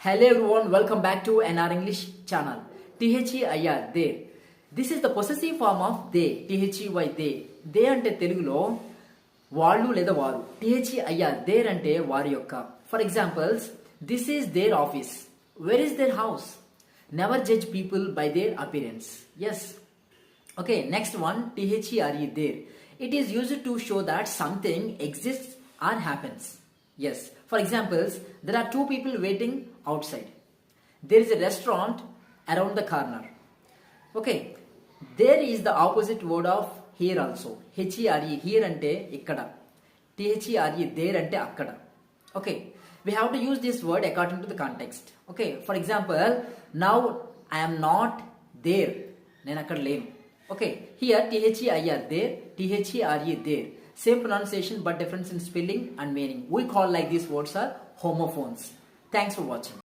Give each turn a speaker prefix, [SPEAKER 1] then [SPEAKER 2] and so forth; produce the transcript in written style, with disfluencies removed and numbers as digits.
[SPEAKER 1] Hello everyone, welcome back to NR English channel. THEIR, they. This is the possessive form of they. THEY, they. They అంటే తెలుగులో వాళ్ళు లేదా వారు. THEIR, there అంటే వారి యొక్క. For examples, this is their office. Where is their house? Never judge people by their appearance. Yes. Okay, next one, THERE, there. It is used to show that something exists or happens. Yes. For examples, there are two people waiting outside. There is a restaurant around the corner. Okay. There is the opposite word of here also. HERE, here ante ikkada. THERE, there ante akkada. Okay. We have to use this word according to the context. Okay. For example, now I am not there. Nenu akkada lenu. Okay. Here THEIR, there. THERE, there. Same pronunciation but difference in spelling and meaning. We call like these words are homophones. Thanks for watching.